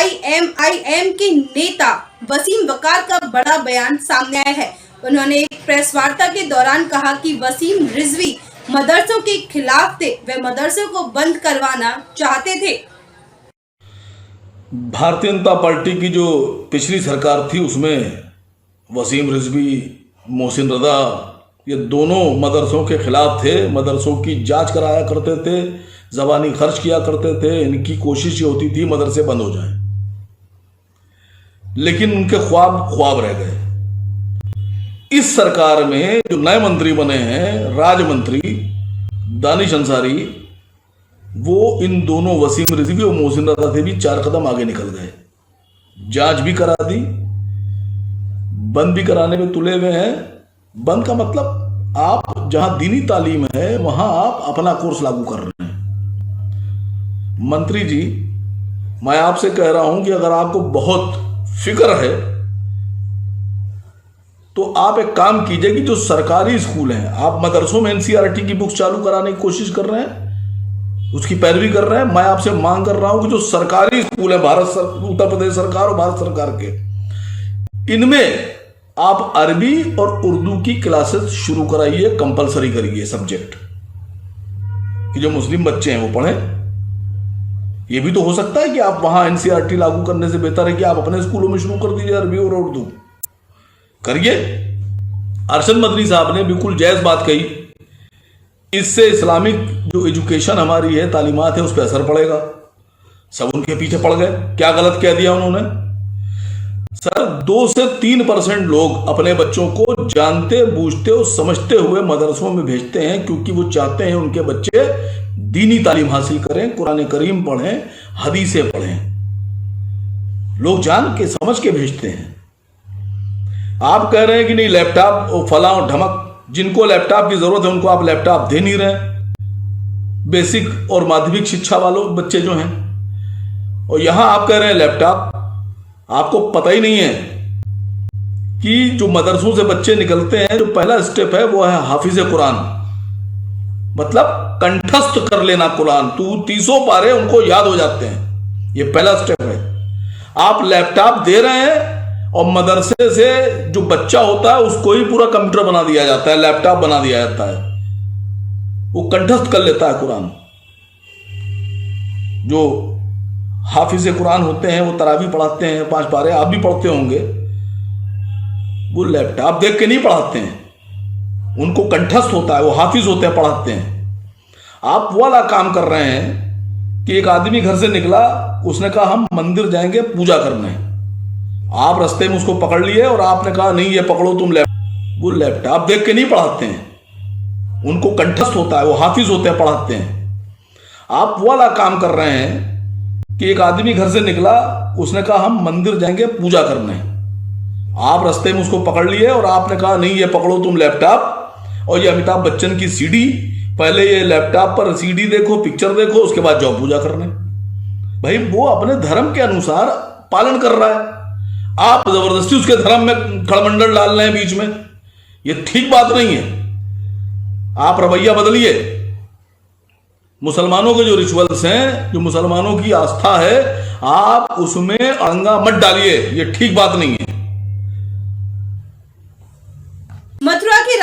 IMIM के नेता वसीम वकार का बड़ा बयान सामने आया है। उन्होंने एक प्रेस वार्ता के दौरान कहा कि वसीम रिजवी मदरसों के खिलाफ थे, वे मदरसों को बंद करवाना चाहते थे। भारतीय जनता पार्टी की जो पिछली सरकार थी उसमें वसीम रिजवी, मोहसिन रजा ये दोनों मदरसों के खिलाफ थे। मदरसों की जांच कराया करते थे, ज़बानी खर्च किया करते थे। इनकी कोशिश ये होती थी मदरसे बंद हो जाएं, लेकिन उनके ख्वाब रह गए। इस सरकार में जो नए मंत्री बने हैं, राज्य मंत्री दानिश अंसारी, वो इन दोनों वसीम रिजवी और मोहसिन रजा से भी 4 कदम आगे निकल गए। जांच भी करा दी, बंद भी कराने में तुले हुए हैं। बंद का मतलब आप जहां दीनी तालीम है वहां आप अपना कोर्स लागू कर रहे हैं। मंत्री जी, मैं आपसे कह रहा हूं कि अगर आपको बहुत फिक्र है तो आप एक काम कीजिए कि जो सरकारी स्कूल हैं, आप मदरसों में NCERT की बुक्स चालू कराने की कोशिश कर रहे हैं, उसकी पैरवी कर रहे हैं। मैं आपसे मांग कर रहा हूं कि जो सरकारी स्कूल है उत्तर प्रदेश सरकार और भारत सरकार के, इनमें आप अरबी और उर्दू की क्लासेस शुरू कराइए, कंपलसरी करिए सब्जेक्ट, कि जो मुस्लिम बच्चे हैं वो पढ़ें। ये भी तो हो सकता है कि आप वहां NCERT लागू करने से बेहतर है कि आप अपने स्कूलों में शुरू कर दीजिए अरबी और उर्दू करिए। अरशद मदनी साहब ने बिल्कुल जायज बात कही, इससे इस्लामिक जो एजुकेशन हमारी है, तालीमात है, उस पर असर पड़ेगा। सब उनके पीछे पड़ गए। क्या गलत कह दिया उन्होंने? सर, 2 से 3% लोग अपने बच्चों को जानते बूझते और समझते हुए मदरसों में भेजते हैं, क्योंकि वो चाहते हैं उनके बच्चे दीनी तालीम हासिल करें, कुरान करीम पढ़ें, हदीसें पढ़ें। लोग जान के समझ के भेजते हैं। आप कह रहे हैं कि नहीं, लैपटॉप और फलां और ढमक, जिनको लैपटॉप की जरूरत है उनको आप लैपटॉप दे नहीं रहे, बेसिक और माध्यमिक शिक्षा वालों बच्चे जो हैं। और यहां आप कह रहे हैं लैपटॉप। आपको पता ही नहीं है कि जो मदरसों से बच्चे निकलते हैं, जो पहला स्टेप है वो है हाफिज कुरान, मतलब कंठस्थ कर लेना कुरान। 30 पारे उनको याद हो जाते हैं, ये पहला स्टेप है। आप लैपटॉप दे रहे हैं और मदरसे से जो बच्चा होता है उसको ही पूरा कंप्यूटर बना दिया जाता है, लैपटॉप बना दिया जाता है, वो कंठस्थ कर लेता है कुरान। जो हाफिज कुरान होते हैं वो तरावी पढ़ाते हैं, 5 पारे, आप भी पढ़ते होंगे। वो लैपटॉप देख के नहीं पढ़ाते हैं, उनको कंठस्थ होता है, वो हाफिज होते हैं, पढ़ाते हैं। आप वो वाला काम कर रहे हैं कि एक आदमी घर से निकला, उसने कहा हम मंदिर जाएंगे पूजा करने। आप रास्ते में उसको पकड़ लिए और आपने कहा नहीं ये पकड़ो तुम लैपटॉप। वो लैपटॉप देख के नहीं पढ़ाते हैं, उनको कंठस्थ होता है, वो हाफिज होते हैं, पढ़ाते हैं। आप वो वाला काम कर रहे हैं कि एक आदमी घर से निकला, उसने कहा हम मंदिर जाएंगे पूजा करने। आप रास्ते में उसको पकड़ लिए और आपने कहा नहीं ये पकड़ो तुम लैपटॉप, और ये अमिताभ बच्चन की CD, पहले ये लैपटॉप पर CD देखो, पिक्चर देखो, उसके बाद जाओ पूजा करने। भाई वो अपने धर्म के अनुसार पालन कर रहा है, आप जबरदस्ती उसके धर्म में खड़मंडल डाल रहे हैं बीच में। ये ठीक बात नहीं है। आप रवैया बदलिए। मुसलमानों के जो रिचुअल्स हैं, जो मुसलमानों की आस्था है, आप उसमें अड़ंगा मत डालिए। ये ठीक बात नहीं है।